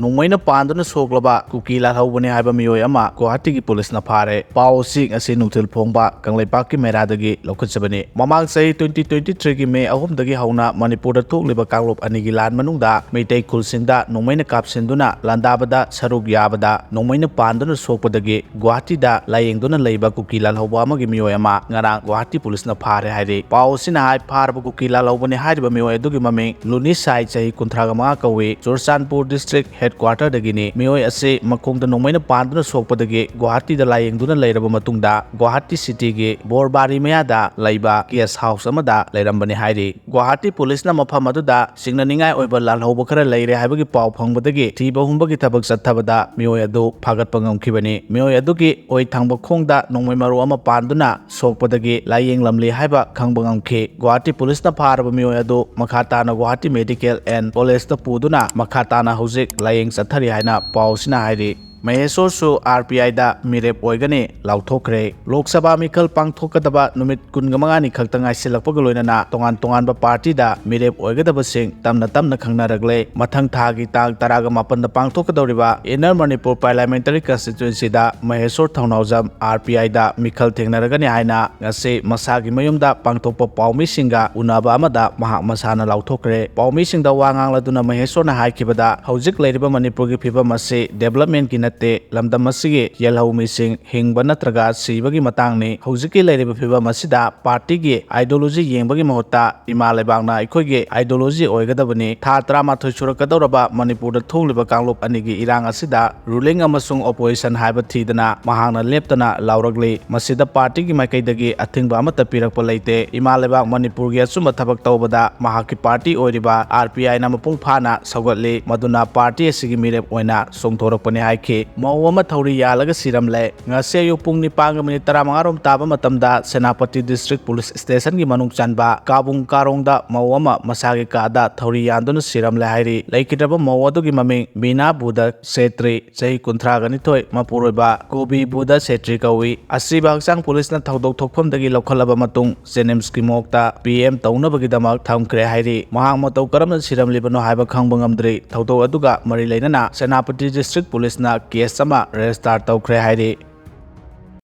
ꯅꯣꯡꯃꯩꯅ ꯄꯥꯟꯗꯨꯅ ꯁꯣꯛꯂꯕ cookie ꯂꯥꯜꯍꯧꯕꯅꯤ ꯍꯥꯏꯕ ꯃꯤꯑꯣꯏ ꯑꯃ ꯒꯨꯋꯥꯍꯥꯇꯤꯒꯤ ꯄꯨꯂꯤꯁꯅ ꯐꯥꯔꯦ꯫ ꯄꯥꯎꯁꯤꯡ ꯑꯁꯤ ꯅꯨꯡꯊꯤꯜ ꯐꯣꯡꯕ ꯀꯪꯂꯩꯄꯥꯛꯀꯤ ꯃꯦꯔꯥꯗꯒꯤ ꯂꯧꯈꯠꯆꯕꯅꯤ꯫ ꯃꯃꯥꯡ ꯆꯍꯤ 2023ꯒꯤ ꯃꯦ 3ꯗꯒꯤ ꯍꯧꯅ ꯃꯅꯤꯄꯨꯔꯗ ꯊꯣꯛꯂꯤꯕ ꯀꯥꯡꯂꯨꯞ ꯑꯅꯤꯒꯤ ꯂꯥꯟ ꯃꯅꯨꯡꯗ ꯃꯩꯇꯩ ꯈꯨꯜꯁꯤꯡꯗ ꯅꯣꯡꯃꯩꯅ ꯀꯥꯞꯁꯤꯟꯗꯨꯅ ꯂꯥꯟꯗꯥꯕꯗ ꯁꯔꯨꯛ ꯌꯥꯕꯗ ꯅꯣꯡꯃꯩꯅ ꯄꯥꯟꯗꯨꯅ ꯁꯣꯛꯄꯗꯒꯤ ꯒꯨꯋꯥꯍꯥꯇꯤꯗ ꯂꯥꯌꯦꯡꯗꯨꯅ ꯂꯩꯕ ꯀꯨꯀꯤ ꯂꯥꯜꯍꯧꯕ ꯑꯃꯒꯤ ꯃꯤꯑꯣꯏ ꯑꯃ ꯉꯔꯥꯡ ꯒꯨꯋꯥꯍꯥꯇꯤ ꯄꯨꯂꯤꯁꯅ ꯐꯥꯔꯦ ꯍꯥꯏꯔꯤ꯫ ꯄꯥꯎ ꯑꯁꯤꯅ ꯍꯥꯏ ꯐꯥꯔꯕ ꯀꯨꯀꯤ ꯂꯥꯜꯍꯧꯕꯅꯤ ꯍꯥꯏꯔꯤꯕ ꯃꯤꯑꯣꯏ ꯑꯗꯨꯒꯤ ꯃꯃꯤꯡ ꯂꯨꯅꯤꯁꯥꯏ ꯆꯍꯤ 35 ꯀꯧꯏ꯫ ꯆꯨꯔꯆꯥꯟꯄꯨꯔ ꯗꯤꯁꯇ꯭ꯔꯤꯛ ꯍꯦꯗꯀ꯭ꯋꯥꯔꯇꯔꯗꯒꯤꯅꯤ꯫ ꯃꯤꯑꯣꯏ ꯑꯁꯤ ꯃꯈꯣꯡꯗ ꯅꯣꯡꯃꯩꯅ ꯄꯥꯟꯗꯨꯅ ꯁꯣꯛꯄꯗꯒꯤ ꯒꯨꯋꯥꯍꯥꯇꯤꯗ ꯂꯥꯌꯦꯡꯗꯨꯅ ꯂꯩꯔꯕ ꯃꯇꯨꯡꯗ ꯒꯨꯋꯥꯍꯥꯇꯤ ꯁꯤꯇꯤꯒꯤ ꯕꯣꯔꯕꯥꯔꯤ ꯃꯌꯥꯗ ꯂꯩꯕ ꯒꯦꯁ ꯍꯥꯎꯁ ꯑꯃꯗ ꯂꯩꯔꯝꯕꯅꯤ ꯍꯥꯏꯔꯤ꯫ ꯒꯨꯋꯥꯍꯥꯇꯤ ꯄꯨꯂꯤꯁꯅ ꯃꯐꯝ ꯑꯗꯨꯗ ꯁꯤꯡꯅꯅꯤꯡꯉꯥꯏ ꯑꯣꯏꯕ ꯂꯥꯜꯍꯧꯕ ꯈꯔ ꯂꯩꯔꯦ ꯍꯥꯏꯕꯒꯤ ꯄꯥꯎ ꯐꯪꯕꯗꯒꯤ ꯊꯤꯕ ꯍꯨꯝꯕꯒꯤ ꯊꯕꯛ ꯆꯠꯊꯕꯗ ꯃꯤꯑꯣꯏ ꯑꯗꯨ ꯐꯥꯒꯠꯄ ꯉꯝꯈꯤꯕꯅꯤ꯫ ꯃꯤꯑꯣꯏ ꯑꯗꯨꯒꯤ ꯑꯣꯏ ꯊꯪꯕ ꯈꯣꯡꯗ ꯅꯣꯡꯃꯩ ꯃꯔꯨ ꯑꯃ ꯄꯥꯟꯗꯨꯅ ꯁꯣꯛꯄꯗꯒꯤ ꯂꯥꯌꯦꯡꯂꯝꯂꯤ ꯍꯥꯏꯕ ꯈꯪꯕ ꯉꯝꯈꯤ꯫ ꯒꯨꯋꯥꯍꯥꯇꯤ ꯄꯨꯂꯤꯁꯅ ꯐꯥꯔꯕ ꯃꯤꯑꯣꯏ ꯑꯗꯨ ꯃꯈꯥ ꯇꯥꯅ ꯒꯨꯋꯥꯍꯥꯇꯤ ꯃꯦꯗꯤꯀꯦꯜ ꯑꯦꯟ ꯀꯣꯂꯦꯖꯇ ꯄꯨꯗꯨꯅ ꯃꯈꯥ ꯇꯥꯅ ꯍꯧꯖꯤꯛ ꯂꯥꯌꯦꯡ ꯆꯠꯊꯔꯤ ꯍꯥꯏꯅ ꯄꯥꯎꯁꯤꯅ ꯍꯥꯏꯔꯤ꯫ ꯃꯍꯦꯁꯣꯔꯁꯨ ꯑꯥꯔ.ꯄꯤ.ꯑꯥꯏꯗ ꯃꯤꯔꯦꯞ ꯑꯣꯏꯒꯅꯤ ꯂꯥꯎꯊꯣꯛꯈ꯭ꯔꯦ꯫ ꯂꯣꯛ ꯁꯚꯥ ꯃꯤꯈꯜ ꯄꯥꯡꯊꯣꯛꯀꯗꯕ ꯅꯨꯃꯤꯠ 15ꯅꯤ ꯈꯛꯇ ꯉꯥꯏꯁꯤꯜꯂꯛꯄꯒ ꯂꯣꯏꯅꯅ ꯇꯣꯉꯥꯟ ꯇꯣꯉꯥꯟꯕ ꯄꯥꯔꯇꯤꯗ ꯃꯤꯔꯦꯞ ꯑꯣꯏꯒꯗꯕꯁꯤꯡ ꯇꯞꯅ ꯇꯞꯅ ꯈꯪꯅꯔꯛꯂꯦ꯫ ꯃꯊꯪ ꯊꯥꯒꯤ ꯇꯥꯡ 18ꯗ ꯄꯥꯡꯊꯣꯛꯀꯗꯧꯔꯤꯕ ꯏꯟꯅꯔ ꯃꯅꯤꯄꯨꯔ ꯄꯥꯔꯂꯤꯌꯥꯃꯦꯟꯇꯔꯤ ꯀꯟꯁꯇꯤꯇ꯭ꯌꯨꯟꯁꯤꯗ ꯃꯍꯦꯁꯣꯔ ꯊꯧꯅꯥꯎꯖꯝ ꯑꯥꯔ.ꯄꯤ.ꯑꯥꯏꯗ ꯃꯤꯈꯜ ꯊꯦꯡꯅꯔꯒꯅꯤ ꯍꯥꯏꯅ ꯉꯁꯤ ꯃꯁꯥꯒꯤ ꯃꯌꯨꯝꯗ ꯄꯥꯡꯊꯣꯛꯄ ꯄꯥꯎꯃꯤꯁꯤꯡꯒ ꯎꯅꯕ ꯑꯃꯗ ꯃꯍꯥꯛ ꯃꯁꯥꯅ ꯂꯥꯎꯊꯣꯛꯈ꯭ꯔꯦ꯫ ꯄꯥꯎꯃꯤꯁꯤꯡꯗ ꯋꯥ ꯉꯥꯡꯂꯗꯨꯅ ꯃꯍꯦꯁꯣꯔꯅ ꯍꯥꯏꯈꯤꯕꯗ ꯍꯧꯖꯤꯛ ꯂꯩꯔꯤꯕ ꯃꯅꯤꯄꯨꯔꯒꯤ ꯐꯤꯚꯝ ꯑꯁꯤ ꯗꯦꯚꯂꯞꯃꯦꯟꯠꯀꯤ ꯅꯠꯇꯦ, ꯂꯝꯗꯝ ꯑꯁꯤꯒꯤ ꯌꯦꯜꯍꯧꯃꯤꯁꯤꯡ ꯍꯤꯡꯕ ꯅꯠꯇ꯭ꯔꯒ ꯁꯤꯕꯒꯤ ꯃꯇꯥꯡꯅꯤ꯫ ꯍꯧꯖꯤꯛꯀꯤ ꯂꯩꯔꯤꯕ ꯐꯤꯚꯝ ꯑꯁꯤꯗ ꯄꯥꯔꯇꯤꯒꯤ ꯑꯥꯏꯗꯤꯑꯣꯂꯣꯖꯤ ꯌꯦꯡꯕꯒꯤ ꯃꯍꯨꯠꯇ ꯏꯃꯥ ꯂꯩꯕꯥꯛꯅ ꯑꯩꯈꯣꯏꯒꯤ ꯑꯥꯏꯗꯤꯑꯣꯂꯣꯖꯤ ꯑꯣꯏꯒꯗꯕꯅꯤ꯫ ꯊꯥ 18 ꯁꯨꯔꯛꯀꯗꯧꯔꯕ ꯃꯅꯤꯄꯨꯔꯗ ꯊꯣꯛꯂꯤꯕ ꯀꯥꯡꯂꯨꯞ ꯑꯅꯤꯒꯤ ꯏꯔꯥꯡ ꯑꯁꯤꯗ ꯔꯨꯂꯤꯡ ꯑꯃꯁꯨꯡ ꯑꯣꯄꯣꯖꯤꯁꯟ ꯍꯥꯏꯕ ꯊꯤꯗꯅ ꯃꯍꯥꯛꯅ ꯂꯦꯞꯇꯅ ꯂꯥꯎꯔꯛꯂꯤ꯫ ꯃꯁꯤꯗ ꯄꯥꯔꯇꯤꯒꯤ ꯃꯥꯏꯀꯩꯗꯒꯤ ꯑꯊꯤꯡꯕ ꯑꯃꯠꯇ ꯄꯤꯔꯛꯄ ꯂꯩꯇꯦ꯫ ꯏꯃꯥ ꯂꯩꯕꯥꯛ ꯃꯅꯤꯄꯨꯔꯒꯤ ꯑꯆꯨꯝꯕ ꯊꯕꯛ ꯇꯧꯕꯗ ꯃꯍꯥꯛꯀꯤ ꯄꯥꯔꯇꯤ ꯑꯣꯏꯔꯤꯕ ꯑꯥꯔ.ꯄꯤ.ꯑꯥꯏꯅ ꯃꯄꯨꯡ ꯐꯥꯅ ꯁꯧꯒꯠꯂꯤ, ꯃꯗꯨꯅ ꯄꯥꯔꯇꯤ ꯑꯁꯤꯒꯤ ꯃꯤꯔꯦꯞ ꯑꯣꯏꯅ ꯆꯣꯡꯊꯣꯔꯛꯄꯅꯤ ꯍꯥꯏꯈꯤ꯫ ꯃꯧ ꯑꯃ ꯊꯧꯔꯤ ꯌꯥꯜꯂꯒ ꯁꯤꯔꯝꯂꯦ꯫ ꯉꯁꯤ ꯑꯌꯨꯛ ꯄꯨꯡ 9:15 ꯇꯥꯕ ꯃꯇꯝꯗ ꯁꯦꯅꯥꯄꯇꯤ ꯗꯤꯁꯇ꯭ꯔꯤꯛ ꯄꯨꯂꯤꯁ ꯁ꯭ꯇꯦꯁꯟꯒꯤ ꯃꯅꯨꯡ ꯆꯟꯕ ꯀꯥꯕꯨꯡ ꯀꯥꯔꯣꯡꯗ ꯃꯧ ꯑꯃ ꯃꯁꯥꯒꯤ ꯀꯥꯗ ꯊꯧꯔꯤ ꯌꯥꯟꯗꯨꯅ ꯁꯤꯔꯝꯂꯦ ꯍꯥꯏꯔꯤ꯫ ꯂꯩꯈꯤꯗ꯭ꯔꯕ ꯃꯧ ꯑꯗꯨꯒꯤ ꯃꯃꯤꯡ ꯕꯤꯅꯥ ꯕꯨꯙ ꯁꯦꯇ꯭ꯔꯤ, ꯆꯍꯤ 32, ꯃꯄꯨꯔꯣꯏꯕ ꯀꯣꯕꯤ ꯕꯨꯙ ꯁꯦꯇ꯭ꯔꯤ ꯀꯧꯏ꯫ ꯑꯁꯤꯕ ꯍꯛꯆꯥꯡ ꯄꯨꯂꯤꯁꯅ ꯊꯧꯗꯣꯛ ꯊꯣꯛꯐꯝꯗꯒꯤ ꯂꯧꯈꯠꯂꯕ ꯃꯇꯨꯡ ꯖꯦꯅꯤꯝꯁꯀꯤ ꯃꯣꯔꯒꯇ ꯄꯤ.ꯑꯦꯝ ꯇꯧꯅꯕꯒꯤꯗꯃꯛ ꯊꯝꯈ꯭ꯔꯦ ꯍꯥꯏꯔꯤ꯫ ꯃꯍꯥꯛ ꯃꯇꯧ ꯀꯔꯝꯅ ꯁꯤꯔꯝꯂꯤꯕꯅꯣ ꯍꯥꯏꯕ ꯈꯪꯕ ꯉꯝꯗ꯭ꯔꯤ꯫ ꯊꯧꯗꯣꯛ ꯑꯗꯨꯒ ꯃꯔꯤ ꯂꯩꯅꯅ ꯁꯦꯅꯥꯄꯇꯤ ꯗꯤꯁꯇ꯭ꯔꯤꯛ ꯄꯨꯂꯤꯁꯅ ꯀꯦꯁ ꯑꯃ ꯔꯦꯖꯤꯁꯇꯥꯔ ꯇꯧꯈ꯭ꯔꯦ ꯍꯥꯏꯔꯤ꯫